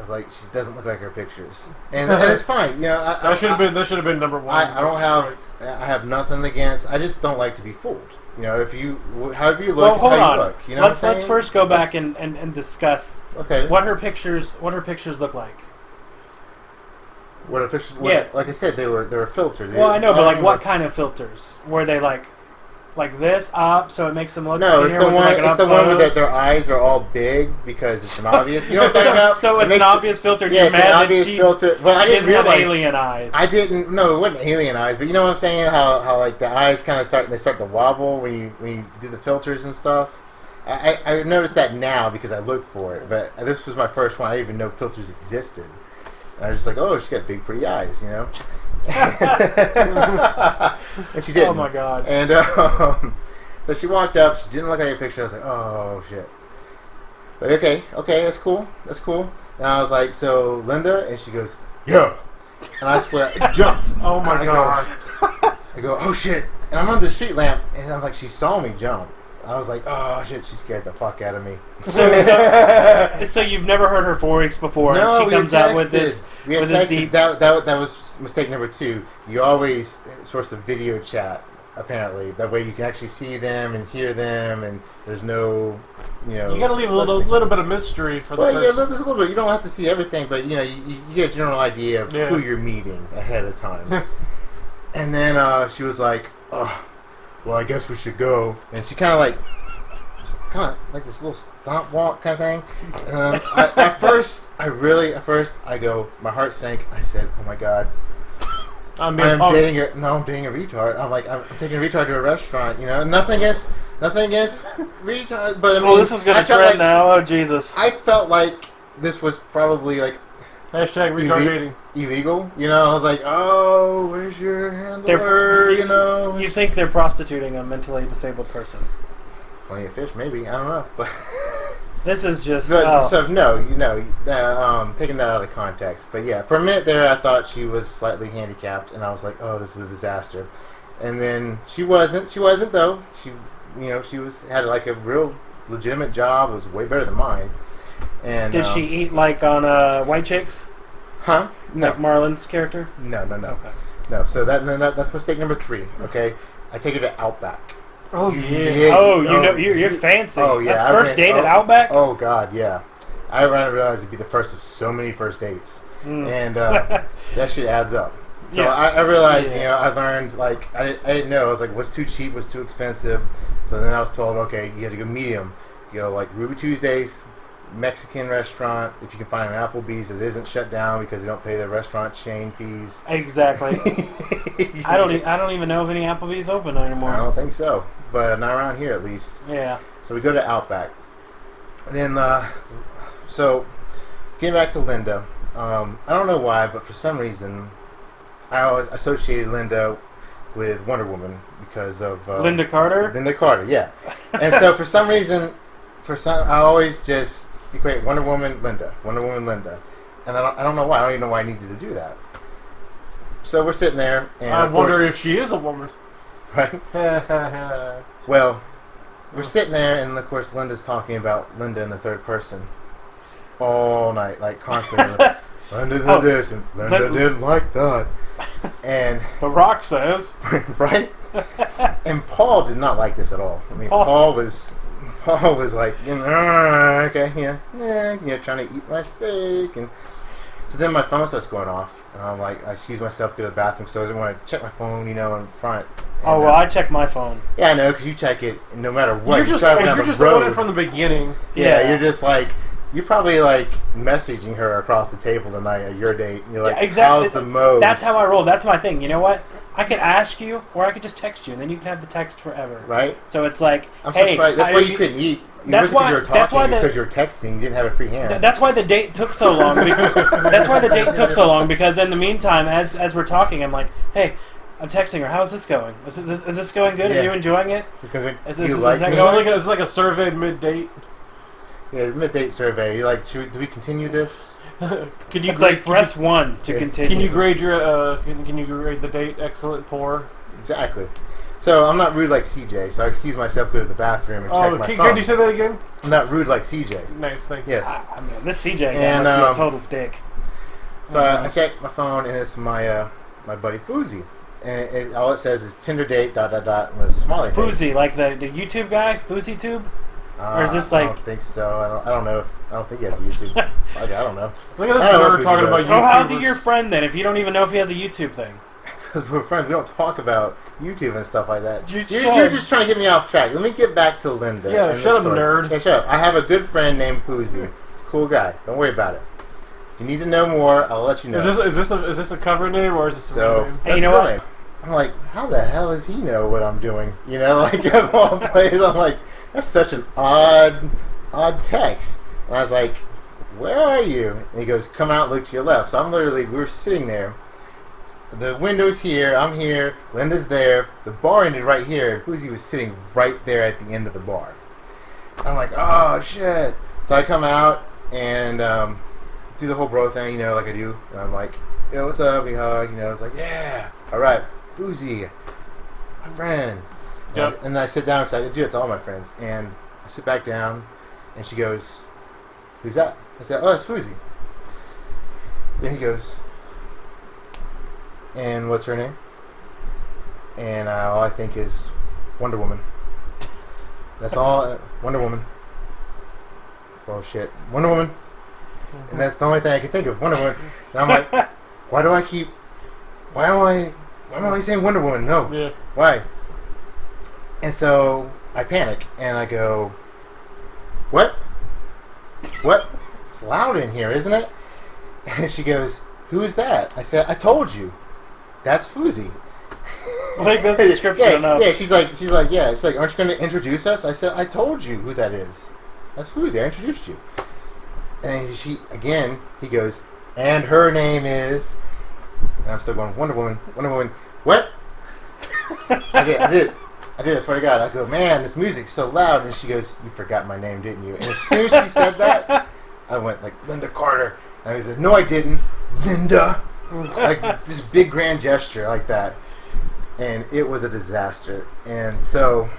was like, she doesn't look like her pictures, and it's fine. You know, that should have been number one. I don't have. I have nothing against. I just don't like to be fooled. You know, if you, however you look, is how you look. You know, let's first go back and discuss. Okay. What her pictures look like. What her pictures? Yeah. Like I said, they were filtered. Well, I know, but like, what kind of filters? Were they like this up, so it makes them look? No, it's skinnier? the one. Like it's the one where their eyes are all big because it's an obvious. You know what I'm talking about? So it's an obvious filter. Yeah, it's an obvious filter. Well, I didn't realize have alien eyes. I didn't. No, it wasn't alien eyes. But you know what I'm saying? How like the eyes kind of start to wobble when you do the filters and stuff. I noticed that now because I looked for it. But this was my first one. I didn't even know filters existed. And I was just like, oh, she's got big, pretty eyes, you know. And she did. Oh my god. And so she walked up. She didn't look at your picture. I was like, oh shit. But okay, that's cool. And I was like, so Linda, and she goes, yeah. And I swear, I jumped. Oh my god. I go, oh shit. And I'm under the street lamp, and I'm like, she saw me jump. I was like, oh shit, she scared the fuck out of me. So you've never heard her voice before, no, and she comes out with this. We had texted. Deep... That was mistake number 2. You always supposed to video chat. Apparently, that way you can actually see them and hear them, and there's no, you know. You got to leave a little bit of mystery for the. Well, yeah, there's a little bit. You don't have to see everything, but you know, you get a general idea of who you're meeting ahead of time. And then she was like, "Oh, well, I guess we should go." And she kind of like this little stomp walk kind of thing. At first, I go, my heart sank. I said, "Oh my god, I'm dating a retard." I'm like, I'm taking a retard to a restaurant. You know, nothing against retard, but I mean, this is gonna trend now. Oh Jesus! I felt like this was probably like #retard dating illegal. You know, I was like, oh, where's your handler? You know, you think they're prostituting a mentally disabled person? Plenty of fish, maybe. I don't know, but this is just so no, you know, taking that out of context. But yeah, for a minute there, I thought she was slightly handicapped, and I was like, oh, this is a disaster. And then she wasn't though. She, you know, had like a real legitimate job. It was way better than mine. And did she eat like on White Chicks? Huh? No. Like Marlon's character? No. Okay. No. So that's mistake number 3. Okay, I take her to Outback. Oh yeah. Oh, you know, you're fancy. Oh yeah. That's first date at Outback. Oh god, yeah. I didn't realize it'd be the first of so many first dates, and that shit adds up. So yeah. I realized, you know, I learned, like, I didn't know. I was like, what's too cheap, what's too expensive. So then I was told, okay, you had to go medium. You go like Ruby Tuesdays, Mexican restaurant. If you can find an Applebee's that isn't shut down because they don't pay their restaurant chain fees. Exactly. I don't even know if any Applebee's open anymore. I don't think so, but not around here at least. Yeah. So we go to Outback. Then, so getting back to Linda, I don't know why, but for some reason, I always associated Linda with Wonder Woman because of Linda Carter. Linda Carter, yeah. And so for some reason, I always just equate Wonder Woman, Linda, and I don't know why. I don't even know why I needed to do that. So we're sitting there, and I wonder if she is a woman, right? Well, we're sitting there, and of course, Linda's talking about Linda in the third person all night, like constantly. Linda did this, and Linda didn't like that. And The Rock says, right? And Paul did not like this at all. I mean, Paul was like, you know, okay, yeah, you know, trying to eat my steak. And so then my phone starts going off, and I'm like, I excuse myself, go to the bathroom, so I didn't want to check my phone, you know, in front. And, I check my phone. Yeah, I know, because you check it no matter what. You're just on it from the beginning. Yeah, you're just like, you're probably like messaging her across the table tonight at your date. And you're like, exactly. How's the mode? That's how I roll. That's my thing. You know what? I could ask you, or I could just text you, and then you can have the text forever. Right. So it's like, I'm surprised. That's why you couldn't eat. That's why you were talking. Because you were texting. You didn't have a free hand. That's why the date took so long. That's why the date took so long, because in the meantime, as we're talking, I'm like, hey, I'm texting her. How's this going? Is this going good? Yeah. Are you enjoying it? It's going. Is that going? It's like a survey mid-date. Yeah, it's mid-date survey. You're like, do we continue this? It's like press 1 to continue. Can you grade your? Can you grade the date? Excellent, poor. Exactly. So I'm not rude like CJ. So I excuse myself, go to the bathroom, and check my phone. Can you say that again? I'm not rude like CJ. Nice, thank you. Yes. I mean, this CJ guy must be a total dick. So I check my phone, and it's my my buddy Fuzi. And all it says is Tinder date ... with a smiley face. Fuzi, like the YouTube guy, FuziTube, or is this like? I don't think so. I don't know. I don't think he has a YouTube. Like, I don't know. Look at this nerd talking about Oh, how's he YouTubers. your friend then? If you don't even know if he has a YouTube thing. Because we're friends, we don't talk about YouTube and stuff like that. You're just trying to get me off track. Let me get back to Linda. Yeah, and shut the up, story. nerd. Yeah, shut up. I have a good friend named Fuzi. He's a cool guy. Don't worry about it. If you need to know more, I'll let you know. Is this a cover name or is this a real name? Hey, you know what? I'm like, how the hell does he know what I'm doing? You know, like of all places, I'm like, that's such an odd text. And I was like, where are you? And he goes, come out, look to your left. So we were sitting there. The window's here, I'm here, Linda's there, the bar ended right here, and Fuzi was sitting right there at the end of the bar. I'm like, oh shit. So I come out and do the whole bro thing, you know, like I do. And I'm like, yo, what's up? We hug, you know, it's like, yeah, alright, Fuzi, my friend. Yep. And then I sit down because I do it to all my friends. And I sit back down and she goes, who's that? I said, oh, it's Fuzi. Then he goes, and what's her name? And all I think is Wonder Woman. That's all. Wonder Woman. Oh shit, Wonder Woman. And that's the only thing I can think of. Wonder Woman. And I'm like, why am I only saying Wonder Woman? No. Yeah. Why? And so I panic and I go, what? What? It's loud in here, isn't it? And she goes, who is that? I said, I told you. That's Fuzi. Like this description enough. Yeah, she's like, aren't you going to introduce us? I said, I told you who that is. That's Fuzi. I introduced you. And he goes, and her name is, and I'm still going, Wonder Woman. What? I did. I swear to God. I go, man, this music's so loud. And she goes, you forgot my name, didn't you? And as soon as she said that, I went like, Linda Carter. And I said, no, I didn't. Linda. Like this big grand gesture like that. And it was a disaster. And so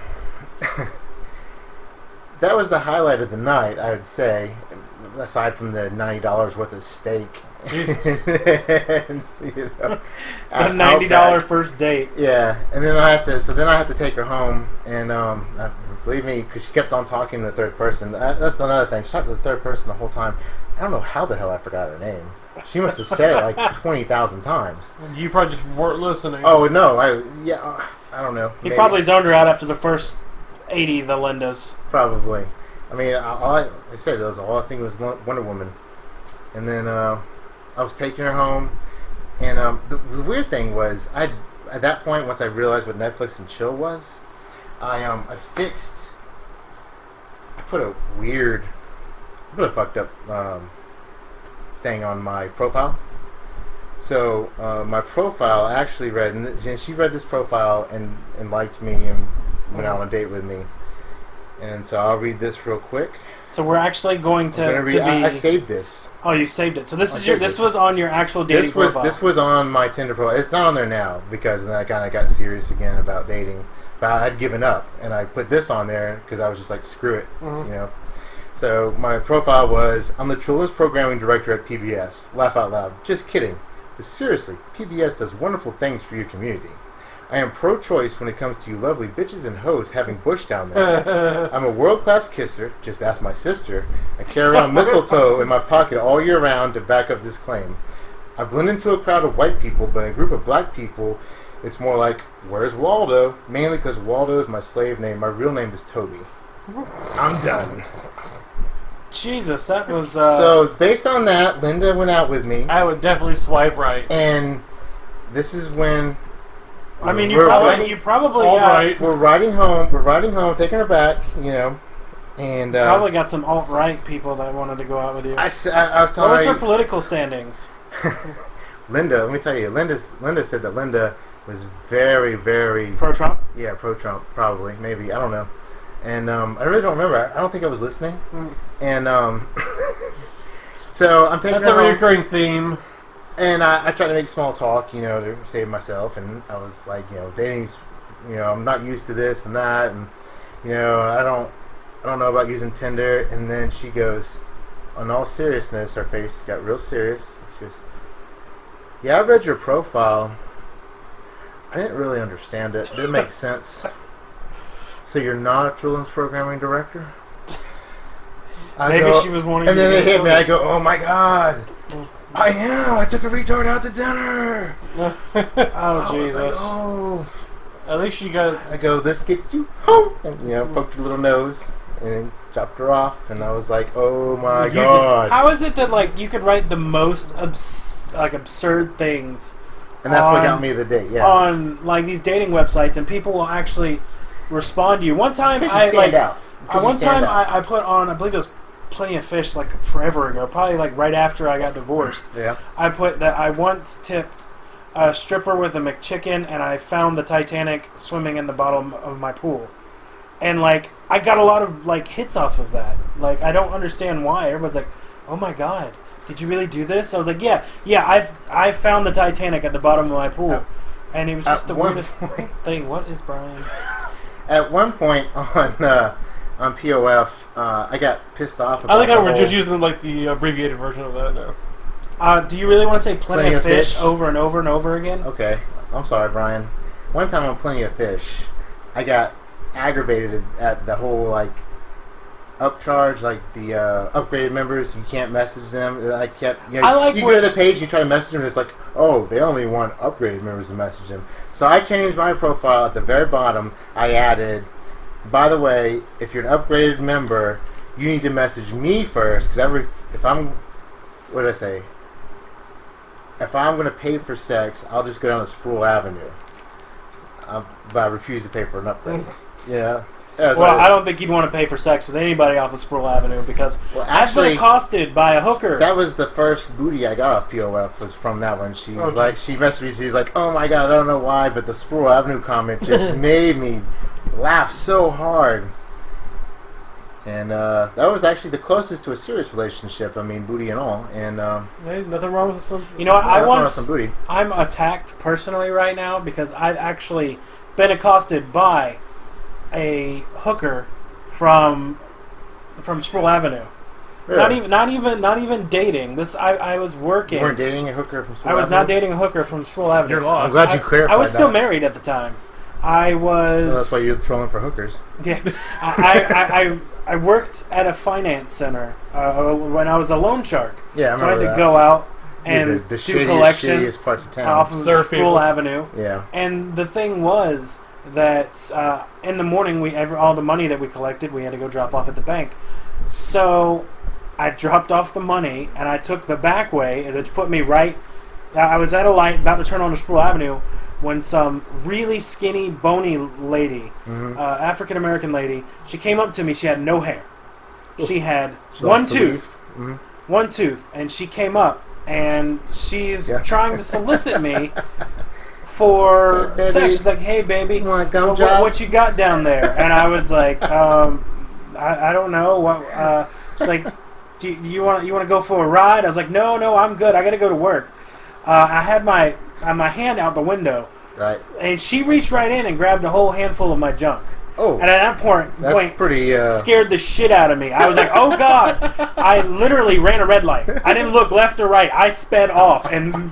that was the highlight of the night, I would say, aside from the $90 worth of steak. And, you know, the $90 first date. Yeah, and then I have to take her home, and believe me, because she kept on talking to the third person. That's another thing. She talked to the third person the whole time. I don't know how the hell I forgot her name. She must have said it like 20,000 times. You probably just weren't listening. Oh no, I don't know. He probably zoned her out after the first 80 the Lindas. Probably. I mean, all I said was all I was thinking was Wonder Woman, and then I was taking her home, and the weird thing was at that point, once I realized what Netflix and chill was, I put a fucked up thing on my profile. So my profile actually read, and she read this profile and liked me and went out on a date with me. And so I'll read this real quick. So we're actually going to be. I saved this. Oh, you saved it. So this was on your actual dating profile. This was on my Tinder profile. It's not on there now because then I kind of got serious again about dating. But I'd given up, and I put this on there because I was just like, screw it, you know. So my profile was, I'm the children's programming director at PBS. Laugh out loud. Just kidding. But seriously, PBS does wonderful things for your community. I am pro-choice when it comes to you lovely bitches and hoes having bush down there. I'm a world-class kisser. Just ask my sister. I carry around mistletoe in my pocket all year round to back up this claim. I blend into a crowd of white people, but in a group of black people, it's more like, where's Waldo? Mainly because Waldo is my slave name. My real name is Toby. I'm done. Jesus, that was... So, based on that, Linda went out with me. I would definitely swipe right. And this is when... I mean, you probably all got... right. We're riding home, taking her back, you know, and... probably got some alt-right people that wanted to go out with you. I was telling her... What was her political standings? Linda, let me tell you, Linda said that Linda was very, very... Pro-Trump? Yeah, pro-Trump, probably, maybe, I don't know. And I really don't remember. I don't think I was listening. And so I'm taking That's her a home, recurring theme. and I tried to make small talk, you know, to save myself. And I was like, you know, dating's I'm not used to this and that, and I don't know about using Tinder. And then she goes, in all seriousness, her face got real serious. She goes, yeah, I read your profile. I didn't really understand it. It didn't make sense. So you're not a children's programming director? Maybe she was wanting. And then they hit me. I go, oh my god, I am. I took a retard out to dinner. Oh Jesus! Like, oh. At least you got. I go, this gets you home, and poked her little nose and then chopped her off, and I was like, oh my god. How is it that you could write the most absurd things? And that's what got me the date. Yeah. On these dating websites, and people will actually respond to you. One time I put on, I believe it was Plenty of Fish forever ago, probably right after I got divorced. Yeah. I put that I once tipped a stripper with a McChicken, and I found the Titanic swimming in the bottom of my pool. And I got a lot of hits off of that. I don't understand why. Everybody's like, "Oh my god, did you really do this?" I was like, "Yeah, I found the Titanic at the bottom of my pool." And it was just the weirdest thing. What is Bryan? At one point on POF, I got pissed off about I think we're just using the abbreviated version of that now. Do you really want to say Plenty of Fish over and over and over again? Okay. I'm sorry, Bryan. One time on Plenty of Fish, I got aggravated at the whole upcharge, the upgraded members. You can't message them. I kept, you go to the page and you try to message them, and it's oh, they only want upgraded members to message them. So I changed my profile at the very bottom. I added, by the way, if you're an upgraded member, you need to message me first, because if I'm going to pay for sex, I'll just go down to Sproul Avenue. But I refuse to pay for an upgrade. Yeah. Well, I don't think you'd want to pay for sex with anybody off of Sproul Avenue, because I've been accosted by a hooker. That was the first booty I got off POF, was from that one. She was she messaged me, she's like, oh my god, I don't know why, but the Sproul Avenue comment just made me laugh so hard. And that was actually the closest to a serious relationship. I mean, booty and all. And hey, nothing wrong with some. You know what? I'm attacked personally right now because I've actually been accosted by a hooker from Sproul Avenue. Really? Not even dating. This I was working. You weren't dating a hooker from Sproul Avenue? I was Avenue? not dating a hooker from Sproul Avenue. You're lost. I'm glad you clarified that. I was still married at the time. I was. Well, that's why you're trolling for hookers. Yeah, I worked at a finance center when I was a loan shark. Yeah, so I had to go out and the do collection shittiest parts of town. off of Sproul Avenue. Yeah. And the thing was that in the morning, all the money that we collected, we had to go drop off at the bank. So I dropped off the money and I took the back way, which put me right. I was at a light about to turn on to Sproul Avenue when some really skinny, bony lady, African American lady, she came up to me. She had no hair. She had one tooth. One tooth. And she came up and she's trying to solicit me for sex. She's like, hey, baby, what you got down there? And I was like, I don't know. She's like, do you want to go for a ride? I was like, no, I'm good. I got to go to work. I had my hand out the window, right? And she reached right in and grabbed a whole handful of my junk. Oh, and at that point, pretty scared the shit out of me. I was like, "Oh God!" I literally ran a red light. I didn't look left or right. I sped off, and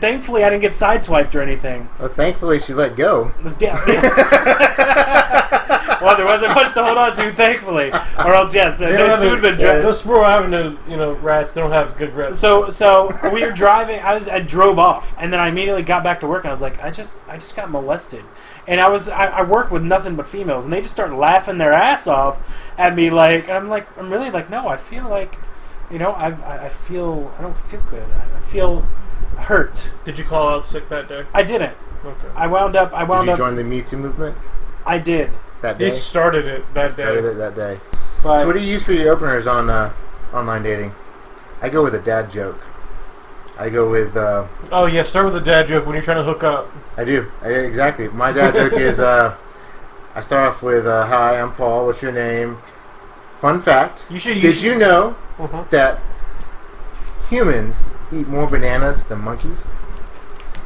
thankfully, I didn't get sideswiped or anything. Well, thankfully, she let go. Well, there wasn't much to hold on to, thankfully, or else yes, there would have been. The Sproul Avenue, rats. They don't have good reps. So we were driving. I drove off, and then I immediately got back to work, and I was like, I just got molested. And I worked with nothing but females, and they just started laughing their ass off at me. I'm really no. I feel like, I don't feel good. I feel hurt. Did you call out sick that day? I didn't. Okay. I wound up. Did you join the Me Too movement? I did. That day. He started it that day. But, so what do you use for your openers on online dating? I go with a dad joke. I go with... start with a dad joke when you're trying to hook up. I do. Exactly. My dad joke is... I start off with, hi, I'm Paul. What's your name? Fun fact. Did you know that humans eat more bananas than monkeys?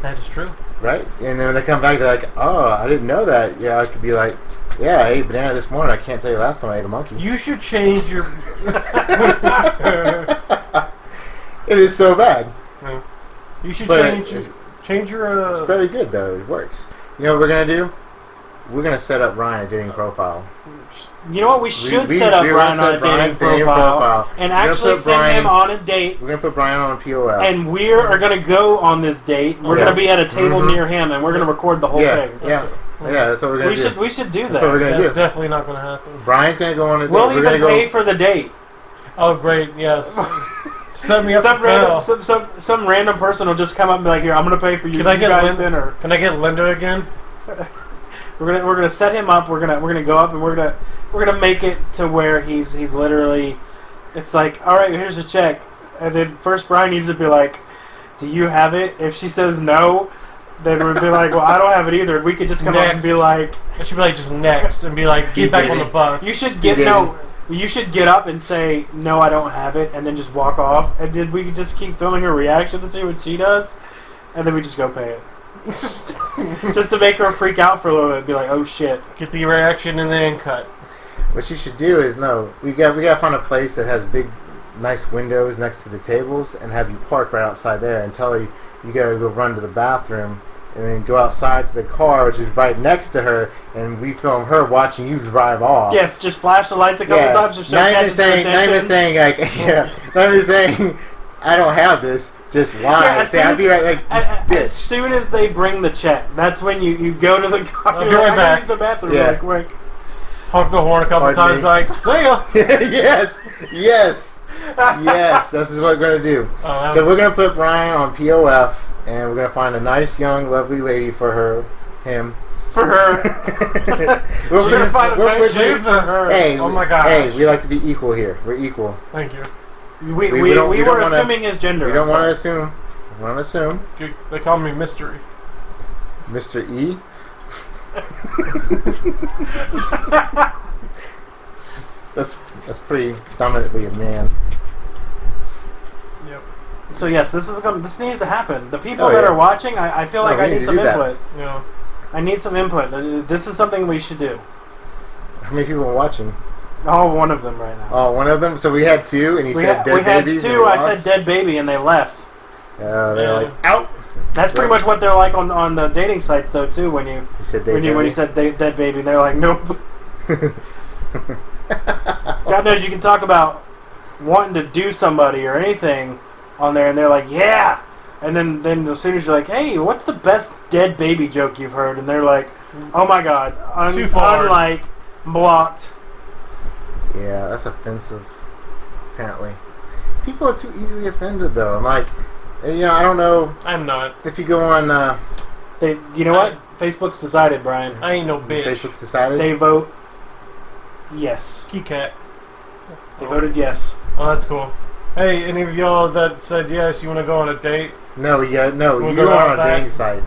That is true. Right? And then when they come back, they're like, "Oh, I didn't know that." Yeah, I could be like, "Yeah, I ate banana this morning. I can't tell you last time I ate a monkey." You should change your. It is so bad. No. You should But change your. It's very good though. It works. You know what we're gonna do? We're gonna set up Bryan a dating profile. You know what? We should set up Bryan on a dating profile and actually send him on a date. We're gonna put Bryan on a POF. And we are gonna go on this date. We're gonna be at a table near him, and we're gonna record the whole thing. Yeah, that's what we're gonna do. We should do that. That's what we're gonna do. That's definitely not gonna happen. Bryan's gonna go on a date. We'll even pay for the date. Oh, great! Yes. Set me up. Some random person will just come up and be like, "Here, I'm gonna pay for you guys dinner." Can I get Linda again? We're gonna set him up. We're gonna go up and we're gonna make it to where he's literally. It's like, all right, here's a check, and then first Bryan needs to be like, "Do you have it?" If she says no, then we'd be like, "Well, I don't have it either." We could just come up and be like, "I should be like just next," and be like, "Get back on the bus." You should get You should get up and say, "No, I don't have it," and then just walk off. And then we could just keep filming her reaction to see what she does, and then we just go pay it. Just to make her freak out for a little bit, be like, "Oh shit!" Get the reaction and then cut. What you should do is we gotta find a place that has big, nice windows next to the tables, and have you park right outside there, and tell her you gotta go run to the bathroom, and then go outside to the car, which is right next to her, and we film her watching you drive off. Yeah, just flash the lights a couple times. Just not even saying I don't have this. Just lie. I'll be right like as soon as they bring the check, that's when you go to the car. I'll be right back. Use the bathroom really quick. Honk the horn a couple times, like, see ya. yes. This is what we're gonna do. So we're gonna put Bryan on POF, and we're gonna find a nice, young, lovely lady for him. For her. We're gonna find a nice lady for her. Hey, oh my god. Hey, we like to be equal here. We're equal. Thank you. We were assuming his gender. We don't want to assume. We want to assume. They call me Mystery. Mr. E. That's pretty dominantly a man. Yep. So yes, this needs to happen. The people that are watching, I feel like I need some input. Yeah. I need some input. This is something we should do. How many people are watching? Oh, one of them right now. Oh, one of them? So we had two, and you said dead babies? We had two, I said dead baby, and they left. They're like, out! That's pretty much what they're like on the dating sites, though, too, when you said dead baby, and they're like, nope. God knows you can talk about wanting to do somebody or anything on there, and they're like, yeah! And then as soon as you're like, hey, what's the best dead baby joke you've heard? And they're like, oh my god, unlike, blocked. Yeah, that's offensive, apparently. People are too easily offended, though. I'm like, I don't know. I'm not. If you go on... you know what? Facebook's decided, Bryan. I ain't no bitch. Facebook's decided? They vote yes. Key cat. They voted yes. Oh, that's cool. Hey, any of y'all that said yes, you want to go on a date? No, you're going on a dating site.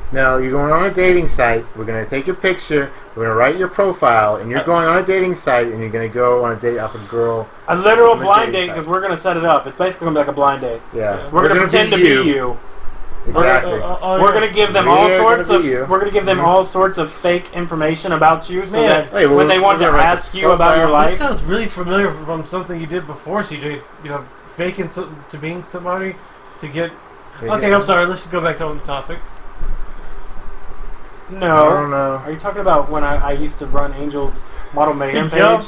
No, you're going on a dating site. We're going to take your picture. We're going to write your profile. And you're going on a dating site. And you're going to go on a date off a girl. A literal blind date, because we're going to set it up. It's basically going to be like a blind date. Yeah. We're going to pretend to be you. Exactly. We're going to give them all sorts of fake information about you, so that when they want to ask you about your life. This sounds really familiar from something you did before, CJ. Faking to being somebody to get. Okay, I'm sorry. Let's just go back to the topic. No. I don't know. Are you talking about when I used to run Angel's Model Mayhem page? Yep.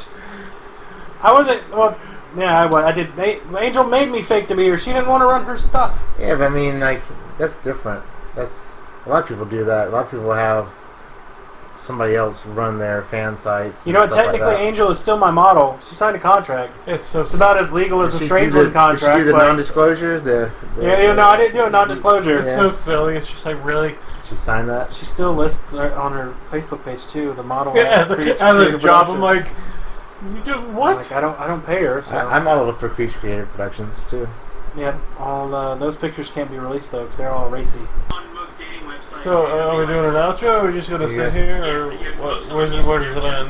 I wasn't. Well, yeah, I did. Angel made me fake to be her. She didn't want to run her stuff. Yeah, but I mean, like, that's different. That's a lot of people do that. A lot of people have somebody else run their fan sites. You know what? Technically, Angel is still my model. She signed a contract. It's about as legal as a Strangeland contract. Did she do the non-disclosure? I didn't do a non-disclosure. It's so silly. It's just like, really? She signed that? She still lists on her Facebook page, too, the model. Yeah, as a job, I'm like, you do what? Like, I don't pay her, so. I modeled for Creech Creative Productions, too. Yep. All those pictures can't be released, though, because they're all racy. So, are we doing an outro, or are we just going to sit here, or where does it end?